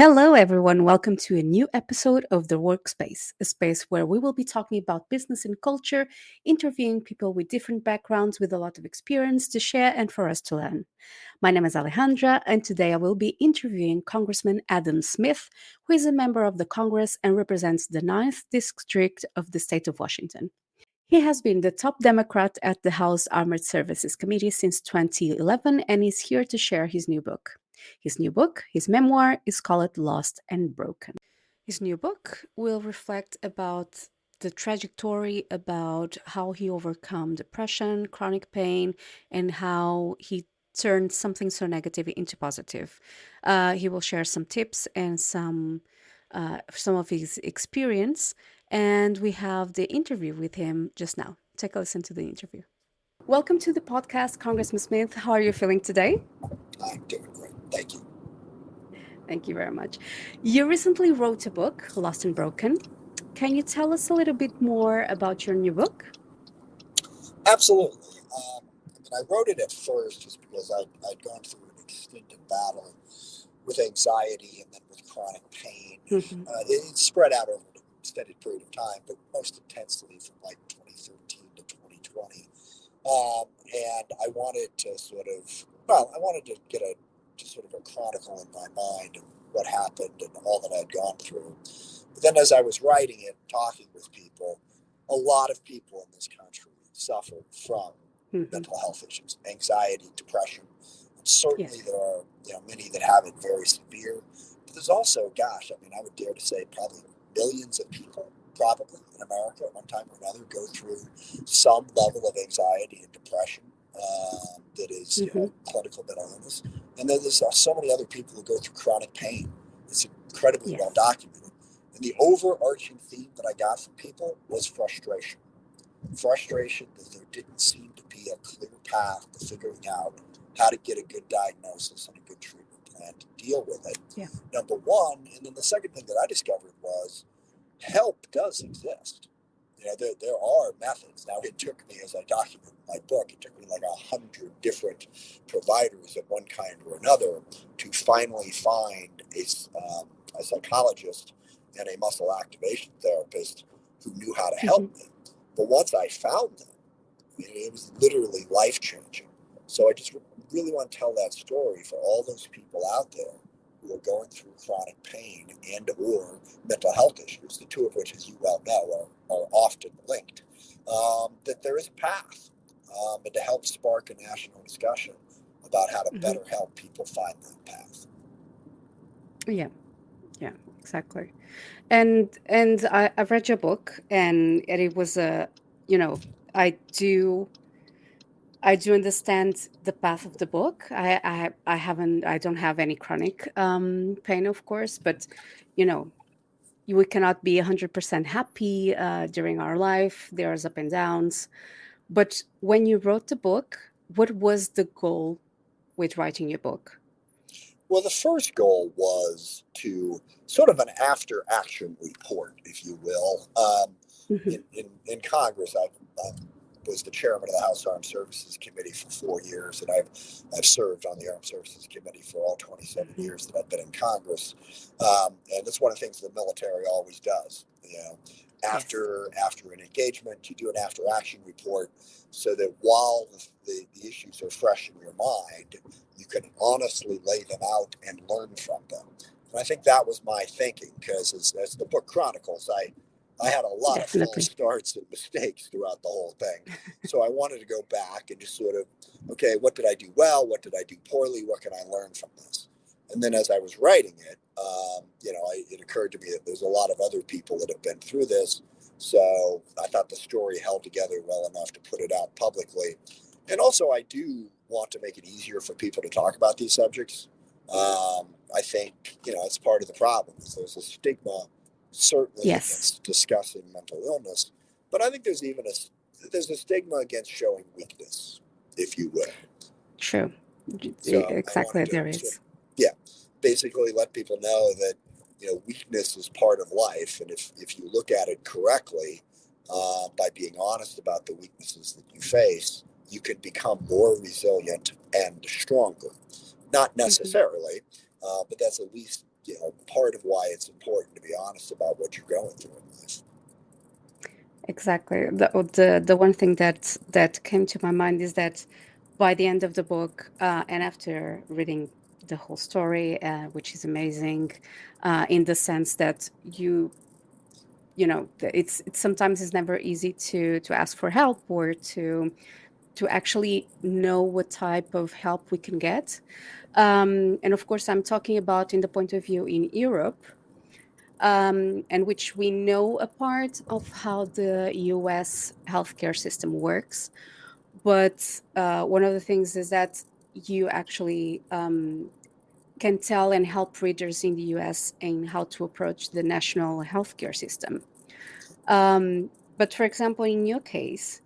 Hello, everyone. Welcome to a new episode of The Workspace, a space where we will be talking about business and culture, interviewing people with different backgrounds with a lot of experience to share and for us to learn. My name is Alejandra, and today I will be interviewing Congressman Adam Smith, who is a member of the Congress and represents the Ninth District of the state of Washington. He has been the top Democrat at the House Armored Services Committee since 2011 and is here to share his new book. His memoir, is called Lost and Broken. His new book will reflect about the trajectory about how he overcome depression, chronic pain, and how he turned something so negative into positive. He will share some tips and some of his experience, and we have the interview with him just now. Take a listen to the interview. Welcome to the podcast, Congressman Smith. How are you feeling today? I'm doing great. Thank you. Thank you very much. You recently wrote a book, Lost and Broken. Can you tell us a little bit more about your new book? Absolutely. I wrote it at first just because I'd gone through an extended battle with anxiety and then with chronic pain. Mm-hmm. It spread out over an extended period of time, but most intensely from like 2013 to 2020. And I wanted to I wanted to get just sort of a chronicle in my mind of what happened and all that I'd gone through. But then as I was writing it, talking with people, a lot of people in this country suffer from mental health issues, anxiety, depression. And certainly Yes. there are many that have it very severe. But there's also, I would dare to say probably millions of people probably in America at one time or another go through some level of anxiety and depression that is clinical mental illness. And then there's so many other people who go through chronic pain. It's incredibly well documented. And the overarching theme that I got from people was frustration. Frustration that there didn't seem to be a clear path to figuring out how to get a good diagnosis and a good treatment plan to deal with it. Yeah. Number one. And then the second thing that I discovered was help does exist. There are methods. Now, it took me, as I document in my book, it took me like 100 different providers of one kind or another to finally find a psychologist and a muscle activation therapist who knew how to help me. But once I found them, it was literally life-changing. So I just really want to tell that story for all those people out there who are going through chronic pain and or mental health issues, the two of which, as you well know, are often linked, that there is a path, and to help spark a national discussion about how to better help people find that path. Yeah, exactly. And I've read your book, and it was I do understand the path of the book. I don't have any chronic pain, of course, but you know we cannot be 100% happy during our life. There's up and downs. But when you wrote the book, what was the goal with writing your book? Well, the first goal was to sort of an after action report, if you will. In Congress, I was the chairman of the House Armed Services Committee for 4 years, and I've served on the Armed Services Committee for all 27 years that I've been in Congress. And that's one of the things the military always does. After an engagement, you do an after action report so that while the issues are fresh in your mind, you can honestly lay them out and learn from them. And I think that was my thinking, because as the book chronicles, I had a lot of false starts and mistakes throughout the whole thing. So I wanted to go back and just sort of, okay, what did I do well? What did I do poorly? What can I learn from this? And then as I was writing it, it occurred to me that there's a lot of other people that have been through this. So I thought the story held together well enough to put it out publicly. And also, I do want to make it easier for people to talk about these subjects. I think, it's part of the problem. There's a stigma, certainly, against discussing mental illness. But I think there's a stigma against showing weakness, if you will. True. So exactly, there is. Basically let people know that weakness is part of life, and if you look at it correctly, by being honest about the weaknesses that you face, you can become more resilient and stronger. Not necessarily, but that's at least part of why it's important to be honest about what you're going through in life. Exactly. The one thing that came to my mind is that by the end of the book, and after reading the whole story, which is amazing, in the sense that it's sometimes it's never easy to ask for help or to actually know what type of help we can get. And of course, I'm talking about in the point of view in Europe, and which we know a part of how the US healthcare system works. But one of the things is that you actually can tell and help readers in the US in how to approach the national healthcare system. But for example, in your case,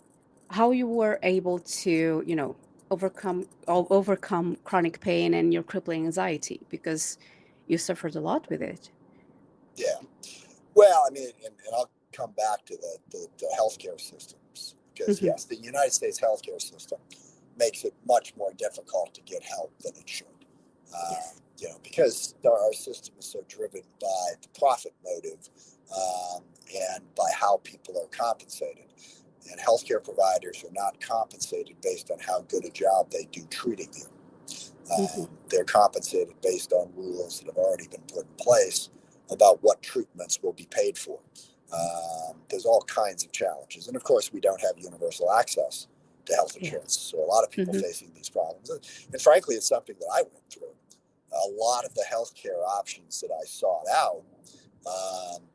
how you were able to, overcome chronic pain and your crippling anxiety because you suffered a lot with it. Yeah. Well, I mean, and I'll come back to the healthcare systems because, Hmm. yes, the United States healthcare system makes it much more difficult to get help than it should. Yes. Because our system is so driven by the profit motive and by how people are compensated. And healthcare providers are not compensated based on how good a job they do treating you. Hmm. They're compensated based on rules that have already been put in place about what treatments will be paid for. There's all kinds of challenges. And of course, we don't have universal access to health Yeah. insurance. So a lot of people Hmm. facing these problems. And frankly, it's something that I went through. A lot of the healthcare options that I sought out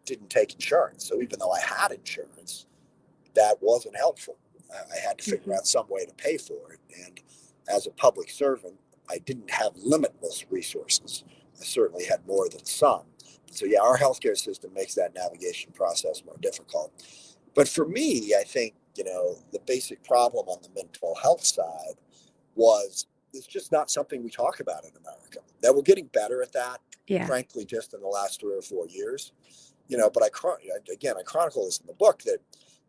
didn't take insurance. So even though I had insurance, that wasn't helpful. I had to figure Hmm. out some way to pay for it. And as a public servant, I didn't have limitless resources. I certainly had more than some. So, yeah, our healthcare system makes that navigation process more difficult. But for me, I think, the basic problem on the mental health side was it's just not something we talk about in America. Now, we're getting better at that, Yeah. frankly, just in the last 3 or 4 years. But I chronicle this in the book that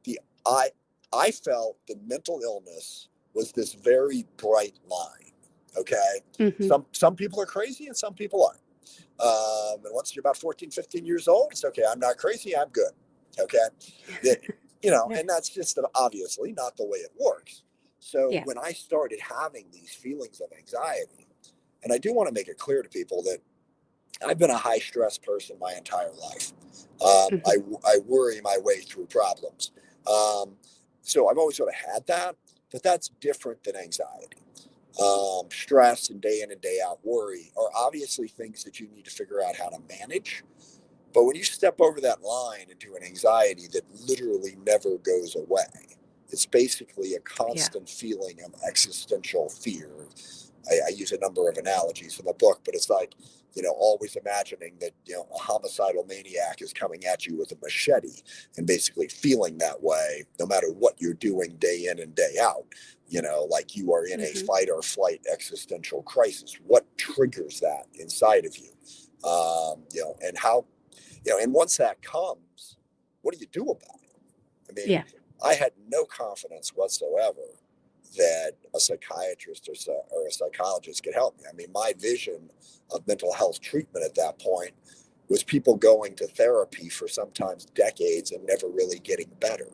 the I I felt that mental illness was this very bright line. Okay, Hmm. some people are crazy and some people aren't. And once you're about 14, 15 years old, it's okay. I'm not crazy. I'm good. Okay, that, Yeah. and that's just obviously not the way it works. So Yeah. when I started having these feelings of anxiety, and I do want to make it clear to people that I've been a high stress person my entire life. Hmm. I worry my way through problems. Um, so I've always sort of had that, but that's different than anxiety. Stress and day in and day out worry are obviously things that you need to figure out how to manage. But when you step over that line into an anxiety that literally never goes away, it's basically a Yeah. constant feeling of existential fear. I use a number of analogies in the book, but it's like, always imagining that, a homicidal maniac is coming at you with a machete and basically feeling that way no matter what you're doing day in and day out, like you are in a Hmm. fight or flight existential crisis. What triggers that inside of you? And how, and once that comes, what do you do about it? I mean, Yeah. I had no confidence whatsoever that a psychiatrist or a psychologist could help me. I mean, my vision of mental health treatment at that point was people going to therapy for sometimes decades and never really getting better.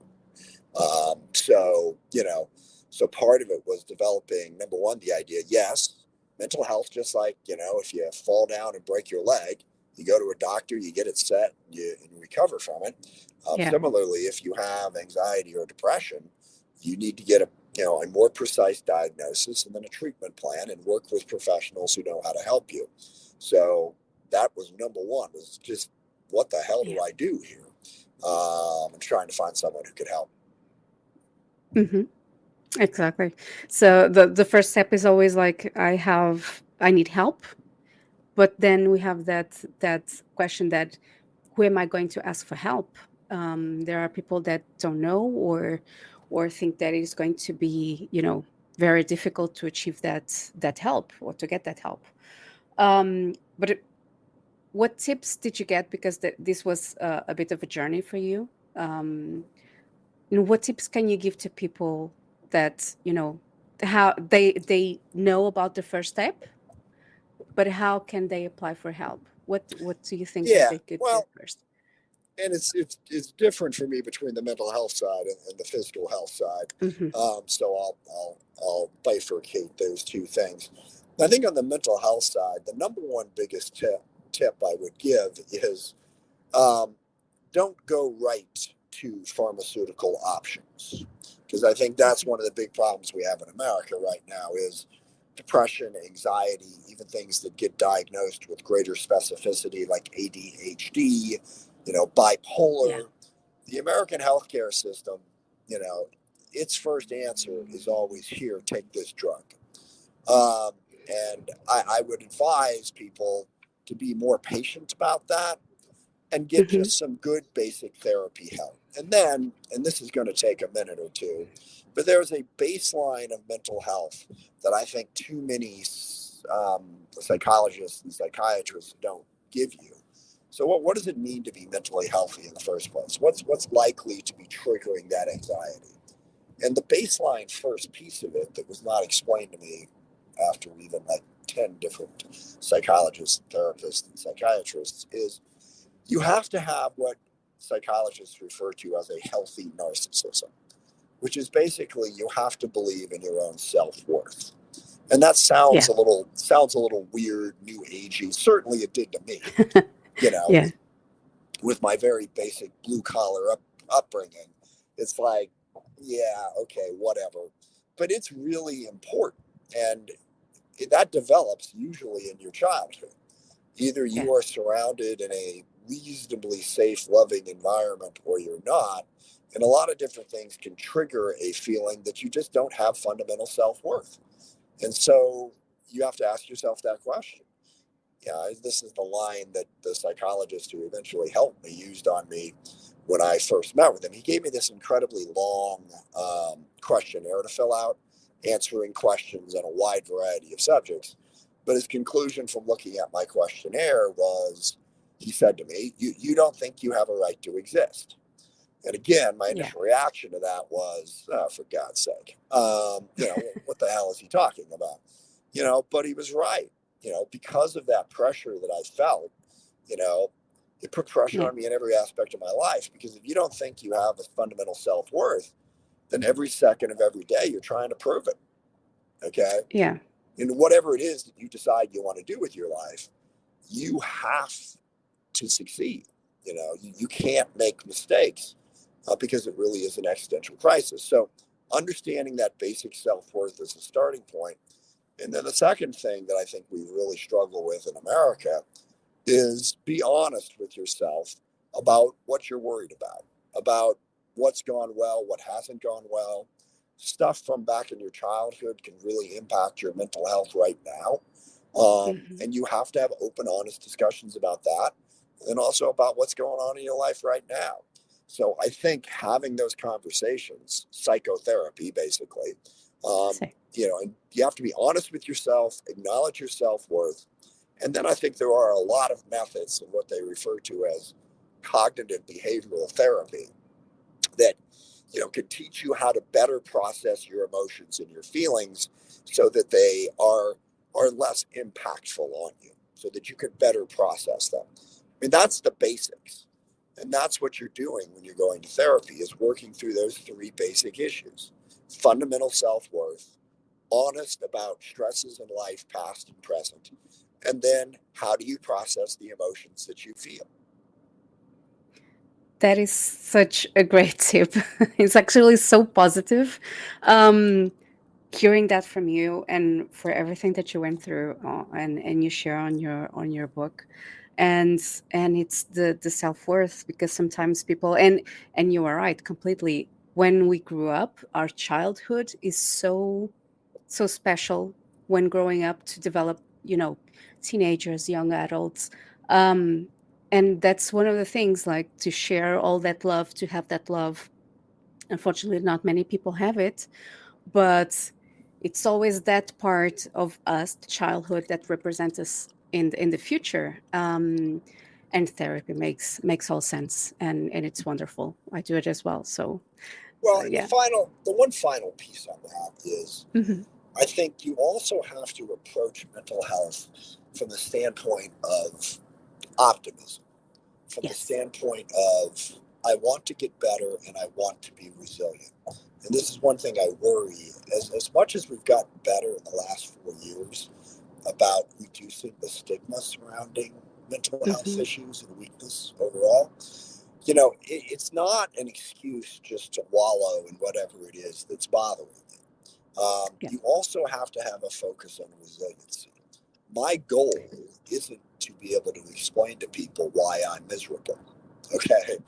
So part of it was developing, number one, the idea, yes, mental health, just like, if you fall down and break your leg, you go to a doctor, you get it set, and you recover from it. Yeah. Similarly, if you have anxiety or depression, you need to get a more precise diagnosis and then a treatment plan and work with professionals who know how to help you. So that was number one, was just what the hell do Yeah. I do here? And trying to find someone who could help. Hmm. Exactly. So the first step is always like I need help, but then we have that question that who am I going to ask for help? There are people that don't know or think that it is going to be very difficult to achieve that help or to get that help. But what tips did you get because this was a bit of a journey for you? What tips can you give to people that how they know about the first step, but how can they apply for help? What do you think that Yeah. they could do Well, first? and it's different for me between the mental health side and the physical health side. Hmm. So I'll bifurcate those two things. I think on the mental health side, the number one biggest tip I would give is um, don't go right to pharmaceutical options, because I think that's one of the big problems we have in America right now is depression, anxiety, even things that get diagnosed with greater specificity like ADHD, Yeah. bipolar. The American healthcare system, you know, its first answer is always here, take this drug. Um, and I would advise people to be more patient about that and get Hmm. just some good basic therapy help. And then, and this is going to take a minute or two, but there's a baseline of mental health that I think too many psychologists and psychiatrists don't give you. So, what does it mean to be mentally healthy in the first place? What's likely to be triggering that anxiety? And the baseline first piece of it that was not explained to me after even like 10 different psychologists, therapists, and psychiatrists is you have to have what psychologists refer to as a healthy narcissism, which is basically you have to believe in your own self-worth. And that Yeah. sounds a little weird, new agey. Certainly it did to me, you know, Yeah. with my very basic blue collar upbringing. It's like, yeah, okay, whatever. But it's really important. And that develops usually in your childhood. Either Yeah. you are surrounded in a reasonably safe, loving environment or you're not. And a lot of different things can trigger a feeling that you just don't have fundamental self worth. And so you have to ask yourself that question. Yeah, this is the line that the psychologist who eventually helped me used on me when I first met with him. He gave me this incredibly long questionnaire to fill out, answering questions on a wide variety of subjects. But his conclusion from looking at my questionnaire was he said to me, you don't think you have a right to exist. And again, my Yeah. initial reaction to that was, oh, for God's sake, what the hell is he talking about? But he was right. Because of that pressure that I felt, you know, it put pressure Yeah. on me in every aspect of my life. Because if you don't think you have a fundamental self worth, then every second of every day you're trying to prove it. Okay. Yeah. And whatever it is that you decide you want to do with your life, you have to succeed. You can't make mistakes because it really is an existential crisis. So, understanding that basic self worth is a starting point. And then the second thing that I think we really struggle with in America is be honest with yourself about what you're worried about what's gone well, what hasn't gone well. Stuff from back in your childhood can really impact your mental health right now. Hmm. And you have to have open, honest discussions about that and also about what's going on in your life right now. So I think having those conversations, psychotherapy basically, So, and you have to be honest with yourself, acknowledge your self worth. And then I think there are a lot of methods of what they refer to as cognitive behavioral therapy that can teach you how to better process your emotions and your feelings so that they are less impactful on you, so that you can better process them. I mean, that's the basics. And that's what you're doing when you're going to therapy is working through those three basic issues: fundamental self-worth, honest about stresses in life, past and present, and then how do you process the emotions that you feel. that is such a great tip. It's actually so positive. Um, Hearing that from you and for everything that you went through and you share on your book, and it's the self-worth, because sometimes people, and you are right completely, when we grew up, our childhood is so special when growing up to develop, teenagers, young adults. um and that's one of the things, like, to share all that love, to have that love. Unfortunately, not many people have it, but it's always that part of us, the childhood, that represents us in the future. And therapy makes all sense, and it's wonderful. I do it as well. So Well, and yeah. the one final piece on that is Hmm. I think you also have to approach mental health from the standpoint of optimism from the Yes. standpoint of I want to get better and I want to be resilient. And this is one thing I worry as much as we've gotten better in the last 4 years about reducing the stigma surrounding mental health Hmm. issues and weakness overall. It's not an excuse just to wallow in whatever it is that's bothering you. Yeah. You also have to have a focus on resiliency. My goal isn't to be able to explain to people why I'm miserable. Okay.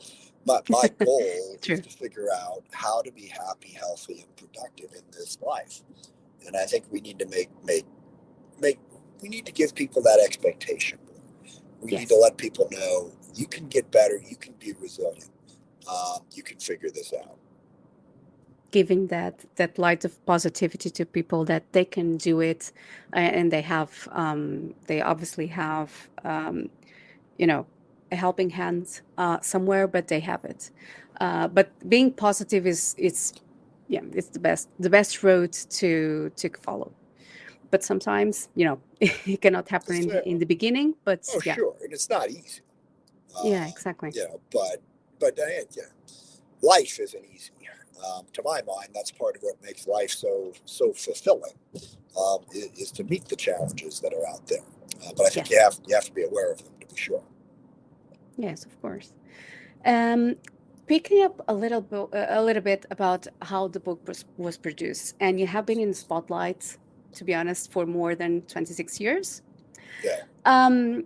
My goal is True. to figure out how to be happy, healthy, and productive in this life. And I think we need to make we need to give people that expectation. We need to Yes. let people know you can get better, you can be resilient, you can figure this out. Giving that light of positivity to people that they can do it, and they obviously have you know a helping hand somewhere, but they have it. But being positive is it's yeah, it's the best road to follow. But sometimes it cannot happen in the beginning, but Oh, yeah. sure, and it's not easy. Yeah, exactly. But life isn't easy. To my mind, that's part of what makes life so fulfilling. Is to meet the challenges that are out there. But I think Yes. you have to be aware of them to be sure. Yes, of course. um Picking up a little bit about how the book was produced, and you have been in the spotlight, to be honest, for more than 26 years. Yeah. um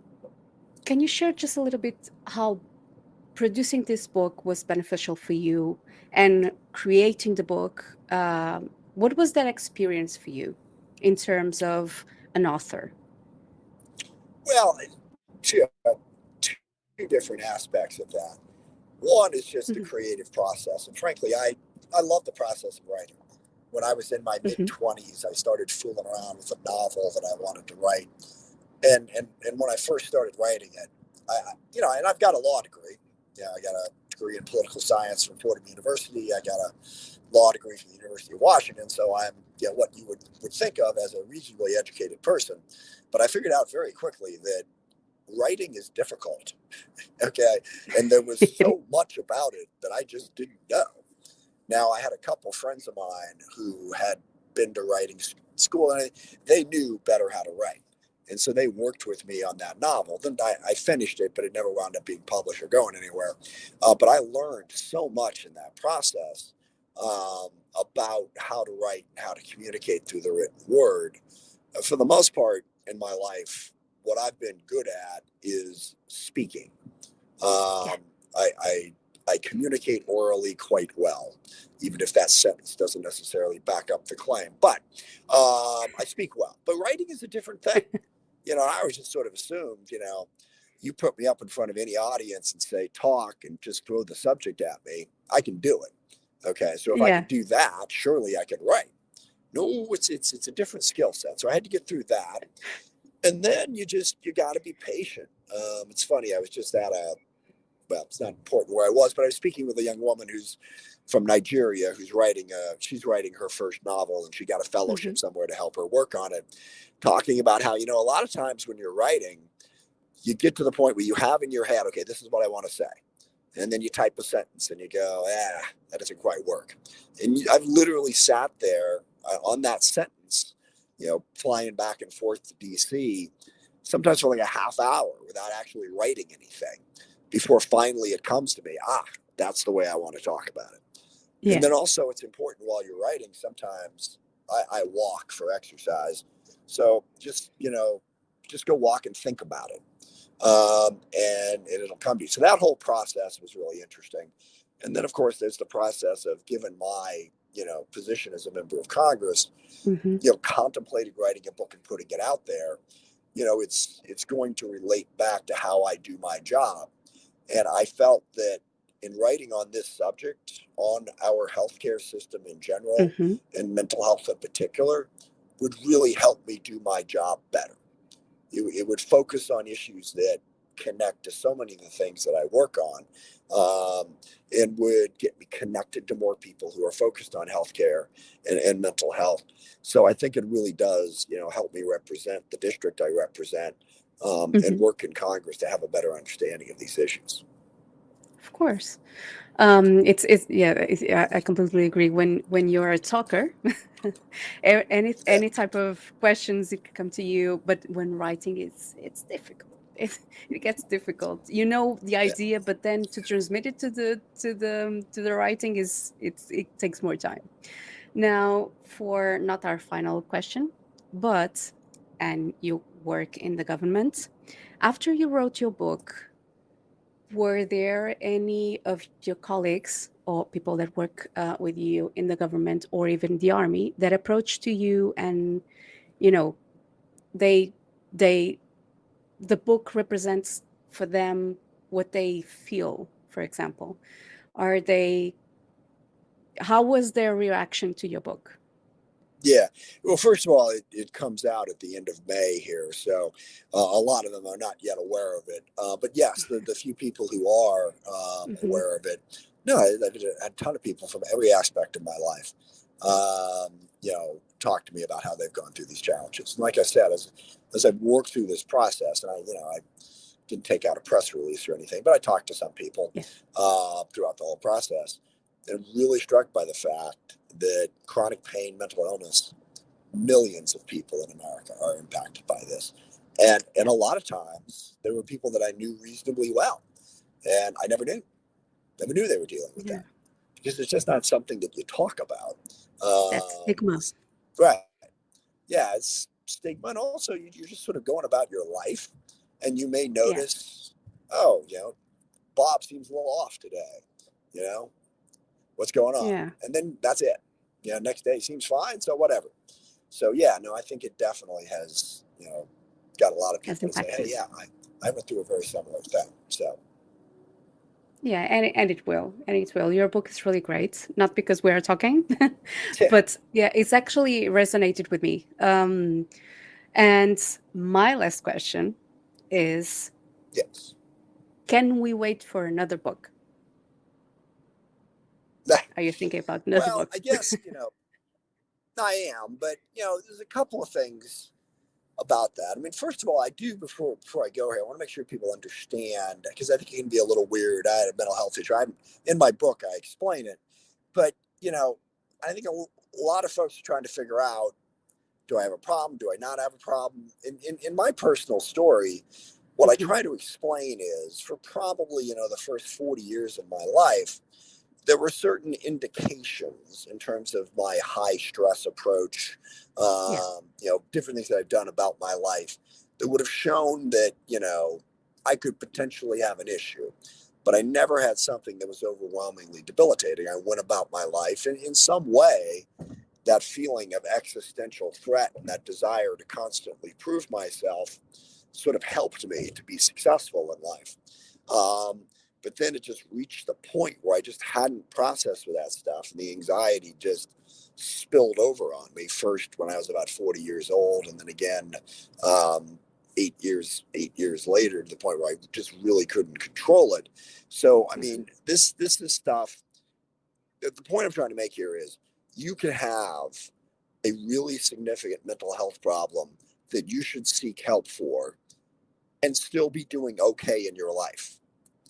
can you share just a little bit how producing this book was beneficial for you, and creating the book? What was that experience for you in terms of an author? Well, two, two different aspects of that. One is just the Hmm. creative process, and frankly, I love the process of writing. When I was in my mid Hmm. 20s, I started fooling around with a novel that I wanted to write, and when I first started writing it, and I've got a law degree. Yeah, I got a degree in political science from Fordham University. I got a law degree from the University of Washington. So I'm what you would think of as a reasonably educated person. But I figured out very quickly that writing is difficult. Okay. And there was so much about it that I just didn't know. Now, I had a couple friends of mine who had been to writing school, and they knew better how to write. And so they worked with me on that novel. Then I finished it, but it never wound up being published or going anywhere. But I learned so much in that process about how to write and how to communicate through the written word. For the most part in my life, what I've been good at is speaking. Yeah. Um, I communicate orally quite well, even if that sentence doesn't necessarily back up the claim. But I speak well. But writing is a different thing. I always just sort of assumed, you put me up in front of any audience and say talk and just throw the subject at me, I can do it. Okay, so if I Yeah. could do that, surely I could write. No, it's a different skill set. So I had to get through that, and then you got to be patient. It's funny. I was just at a well, it's not important where I was, but I was speaking with a young woman who's from Nigeria who's she's writing her first novel, and she got a Hmm. fellowship somewhere to help her work on it, talking about how, a lot of times when you're writing, you get to the point where you have in your head, okay, this is what I want to say. And then you type a sentence and you go, that doesn't quite work. And I've literally sat there on that sentence, flying back and forth to DC, sometimes for like a half hour without actually writing anything before finally it comes to me, that's the way I want to talk about it. And Yeah. then also it's important while you're writing, sometimes I walk for exercise. So just go walk and think about it. And it'll come to you. So that whole process was really interesting. And then, of course, there's the process of, given my position as a member of Congress, Hmm. contemplating writing a book and putting it out there. It's going to relate back to how I do my job, and I felt that in writing on this subject, on our healthcare system in general, Hmm. and mental health in particular, would really help me do my job better. It would focus on issues that connect to so many of the things that I work on, and would get me connected to more people who are focused on healthcare and mental health. So I think it really does, help me represent the district I represent and Hmm. work in Congress to have a better understanding of these issues. Of course. Yeah, I completely agree. When you're a talker, Yeah, any type of questions it could come to you, but when writing, it's difficult. It gets difficult. You know the yeah, idea, but then to transmit it to the writing it takes more time. Now, for not our final question, but and you work in the government. After you wrote your book, were there any of your colleagues or people that work with you in the government or even the army that approached to you and you know they they the book represents for them what they feel, for example? Are they How was their reaction to your book? yeah. Well, first of all, it comes out at the end of May here, so a lot of them are not yet aware of it. But yes, the few people who are Hmm. aware of it, no, I've had a ton of people from every aspect of my life, talk to me about how they've gone through these challenges. And like I said, as I've worked through this process, and I didn't take out a press release or anything, but I talked to some people Yeah. throughout the whole process, and really struck by the fact that chronic pain, mental illness, millions of people in America are impacted by this. And Yeah. a lot of times there were people that I knew reasonably well, and I never knew they were dealing with Yeah. that because it's just not something that you talk about. That stigma. It's right. Yeah, it's stigma, and also you're just sort of going about your life, and you may Yeah. notice, oh, Bob seems a little off today. You know, what's going on? Yeah. And then that's it. Next day seems fine, so whatever. So yeah, no, I think it definitely has, got a lot of Has people to say, hey, impacted. yeah, I went through a very similar thing. So Yeah, and it will, and it will. Your book is really great, not because we are talking, yeah, but yeah, it's actually resonated with me. And my last question is, yes. can we wait for another book? Are you thinking about another Well, book? I guess, I am, but there's a couple of things about that. I mean, first of all, I do before I go here, I want to make sure people understand because I think it can be a little weird. I had a mental health issue. In my book, I explain it, but I think a lot of folks are trying to figure out: do I have a problem? Do I not have a problem? In my personal story, what I Hmm. try to explain is for probably the first 40 years of my life, there were certain indications in terms of my high stress approach, Yeah. different things that I've done about my life that would have shown that, I could potentially have an issue. But I never had something that was overwhelmingly debilitating. I went about my life, and in some way, that feeling of existential threat and that desire to constantly prove myself sort of helped me to be successful in life. Um, but then it just reached the point where I just hadn't processed with that stuff, and the anxiety just spilled over on me. First, when I was about 40 years old, and then again, 8 years later, to the point where I just really couldn't control it. So, I Hmm. mean, this is stuff. The point I'm trying to make here is you can have a really significant mental health problem that you should seek help for and still be doing okay in your life.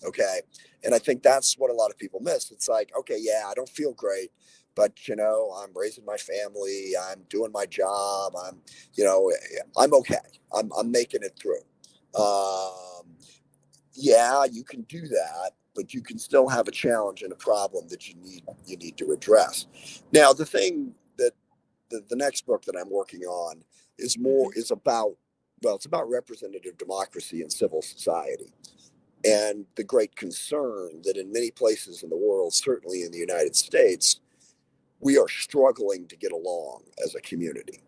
Okay. And I think that's what a lot of people miss. It's like, okay, yeah, I don't feel great, but I'm raising my family, I'm doing my job, I'm okay. I'm making it through. Um, yeah, you can do that, but you can still have a challenge and a problem that you need to address. Now, the thing that the next book that I'm working on Hmm. is about, well, it's about representative democracy and civil society, and the great concern that in many places in the world, certainly in the United States, we are struggling to get along as a community.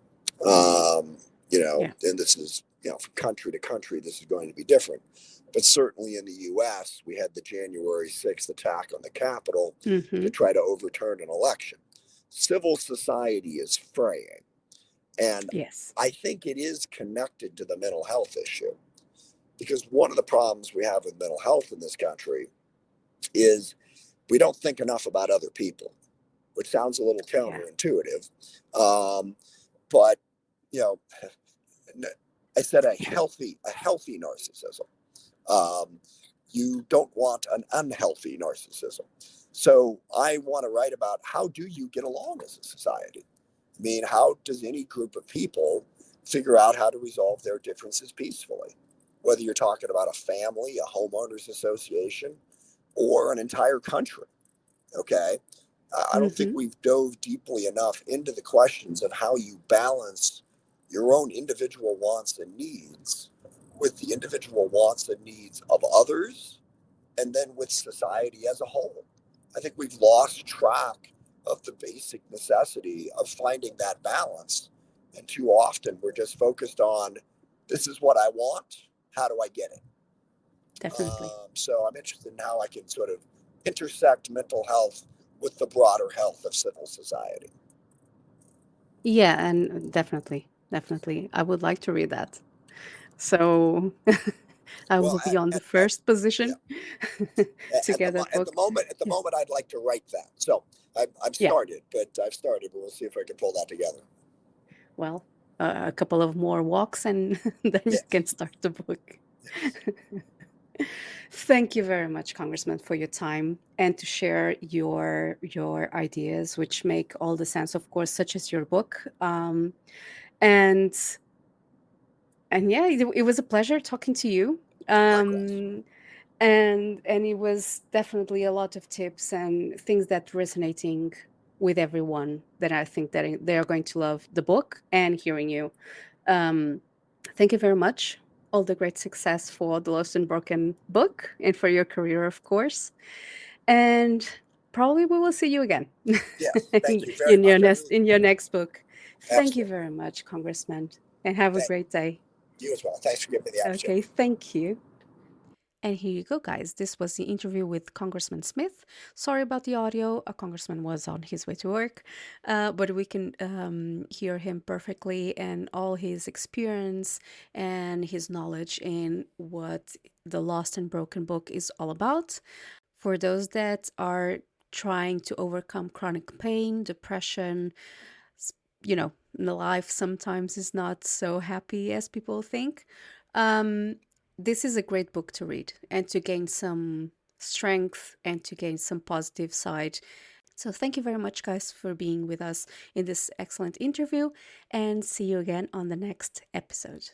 Um, Yeah. and this is, from country to country, this is going to be different. But certainly in the US, we had the January 6th attack on the Capitol to Hmm. try to overturn an election. Civil society is fraying. And Yes. I think it is connected to the mental health issue because one of the problems we have with mental health in this country is we don't think enough about other people, which sounds a little Yeah. counterintuitive. But, you know, I said a healthy narcissism. Um, you don't want an unhealthy narcissism. So I want to write about how do you get along as a society? I mean, how does any group of people figure out how to resolve their differences peacefully? Whether you're talking about a family, a homeowners association, or an entire country. Okay. I don't think Mm-hmm. we've dove deeply enough into the questions of how you balance your own individual wants and needs with the individual wants and needs of others and then with society as a whole. I think we've lost track of the basic necessity of finding that balance. And too often we're just focused on this is what I want. How do I get it? Definitely. So I'm interested in how I can sort of intersect mental health with the broader health of civil society. Yeah, and definitely. I would like to read that. So I Well, will be on the at first yeah, position to at the get that book. at the Yeah. moment, I'd like to write that. So I've Yeah. started, but we'll see if I can pull that together. Well, a couple of more walks and then you Yes, can start the book. yes, Thank you very much, Congressman, for your time and to share your ideas, which make all the sense, of course, such as your book. And and yeah, it was a pleasure talking to you. likewise. Um, and it was definitely a lot of tips and things that resonating with everyone that I think that they are going to love the book and hearing you. Um, thank you very much. All the great success for the Lost and Broken book and for your career, of course. And probably we will see you again Yes, thank you very much. I really in your next book. Thank you absolutely. very much, Congressman, and have a Thank great day. you as well. Thanks for giving me the Okay, opportunity. thank you. And here you go, guys. This was the interview with Congressman Smith. Sorry about the audio. A congressman was on his way to work, but we can hear him perfectly and all his experience and his knowledge in what the Lost and Broken book is all about. For those that are trying to overcome chronic pain, depression, s- life sometimes is not so happy as people think. Um, this is a great book to read and to gain some strength and to gain some positive side. So, thank you very much, guys, for being with us in this excellent interview, and see you again on the next episode.